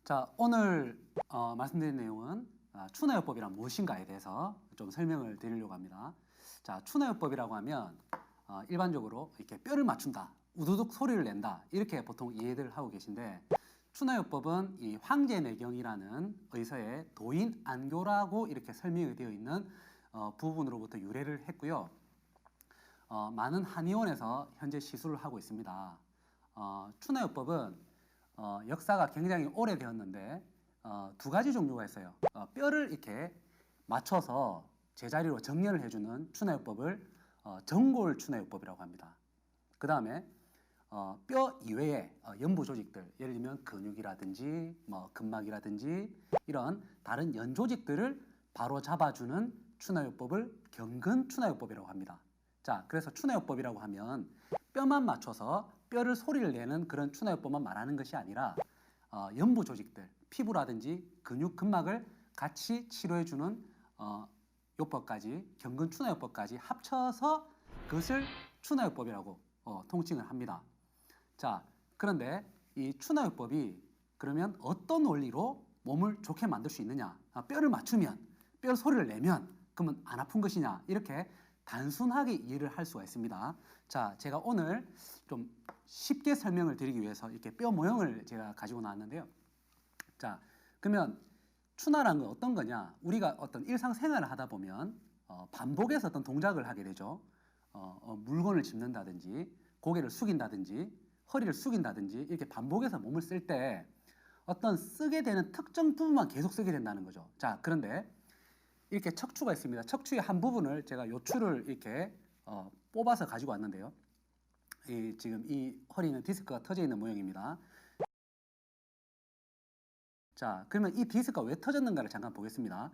자, 오늘 말씀드린 내용은 추나요법이란 무엇인가에 대해서 좀 설명을 드리려고 합니다. 자, 추나요법이라고 하면 일반적으로 이렇게 뼈를 맞춘다, 우두둑 소리를 낸다, 이렇게 보통 이해를 하고 계신데, 추나요법은 이 황제내경이라는 의서의 도인 안교라고 이렇게 설명이 되어 있는 부분으로부터 유래를 했고요. 많은 한의원에서 현재 시술을 하고 있습니다. 추나요법은 역사가 굉장히 오래되었는데 두 가지 종류가 있어요. 뼈를 이렇게 맞춰서 제자리로 정렬을 해주는 추나요법을 정골 추나요법이라고 합니다. 그 다음에 뼈 이외의 연부 조직들, 예를 들면 근육이라든지 근막이라든지 이런 다른 연 조직들을 바로 잡아주는 추나요법을 경근 추나요법이라고 합니다. 자, 그래서 추나요법이라고 하면 뼈만 맞춰서 뼈를 소리를 내는 그런 추나요법만 말하는 것이 아니라 연부 조직들, 피부라든지 근육, 근막을 같이 치료해주는 요법까지, 경근 추나요법까지 합쳐서 그것을 추나요법이라고 통칭을 합니다. 자, 그런데 이 추나요법이 그러면 어떤 원리로 몸을 좋게 만들 수 있느냐? 뼈를 맞추면, 뼈 소리를 내면 그러면 안 아픈 것이냐? 이렇게 단순하게 이해를 할 수가 있습니다. 자, 제가 오늘 좀 쉽게 설명을 드리기 위해서 이렇게 뼈 모형을 제가 가지고 나왔는데요. 자, 그러면 추나란 건 어떤 거냐? 우리가 어떤 일상생활을 하다 보면 반복해서 어떤 동작을 하게 되죠. 물건을 짚는다든지, 고개를 숙인다든지, 허리를 숙인다든지 이렇게 반복해서 몸을 쓸 때 어떤 쓰게 되는 특정 부분만 계속 쓰게 된다는 거죠. 자, 그런데 이렇게 척추가 있습니다. 척추의 한 부분을 제가 요추를 이렇게 뽑아서 가지고 왔는데요. 지금 이 허리는 디스크가 터져 있는 모양입니다. 자, 그러면 이 디스크가 왜 터졌는가를 잠깐 보겠습니다.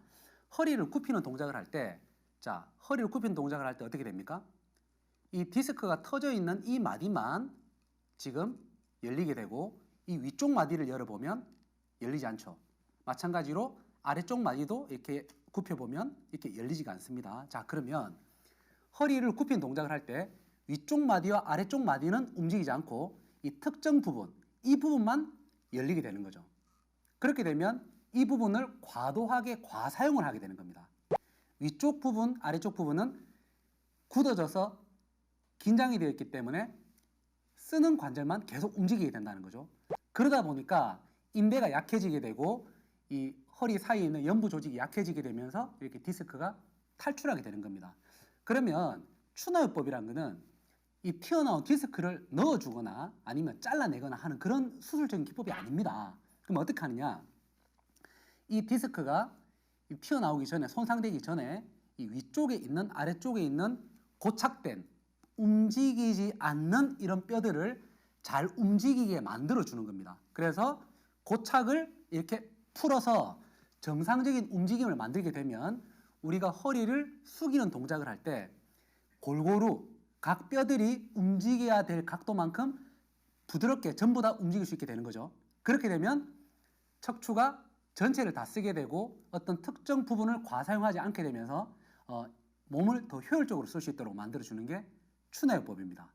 허리를 굽히는 동작을 할 때, 자, 허리를 굽히는 동작을 할 때 어떻게 됩니까? 이 디스크가 터져 있는 이 마디만 지금 열리게 되고, 이 위쪽 마디를 열어보면 열리지 않죠. 마찬가지로 아래쪽 마디도 이렇게 굽혀보면 이렇게 열리지가 않습니다. 자, 그러면 허리를 굽힌 동작을 할 때 위쪽 마디와 아래쪽 마디는 움직이지 않고 이 특정 부분, 이 부분만 열리게 되는 거죠. 그렇게 되면 이 부분을 과도하게 과사용을 하게 되는 겁니다. 위쪽 부분, 아래쪽 부분은 굳어져서 긴장이 되어 있기 때문에 쓰는 관절만 계속 움직이게 된다는 거죠. 그러다 보니까 인대가 약해지게 되고 이 허리 사이에 있는 연부 조직이 약해지게 되면서 이렇게 디스크가 탈출하게 되는 겁니다. 그러면 추나요법이라는 것은 이 튀어나온 디스크를 넣어주거나 아니면 잘라내거나 하는 그런 수술적인 기법이 아닙니다. 그럼 어떻게 하느냐? 이 디스크가 튀어나오기 전에, 손상되기 전에 이 위쪽에 있는, 아래쪽에 있는 고착된, 움직이지 않는 이런 뼈들을 잘 움직이게 만들어주는 겁니다. 그래서 고착을 이렇게 풀어서 정상적인 움직임을 만들게 되면 우리가 허리를 숙이는 동작을 할 때 골고루 각 뼈들이 움직여야 될 각도만큼 부드럽게 전부 다 움직일 수 있게 되는 거죠. 그렇게 되면 척추가 전체를 다 쓰게 되고 어떤 특정 부분을 과사용하지 않게 되면서 몸을 더 효율적으로 쓸 수 있도록 만들어주는 게 추나요법입니다.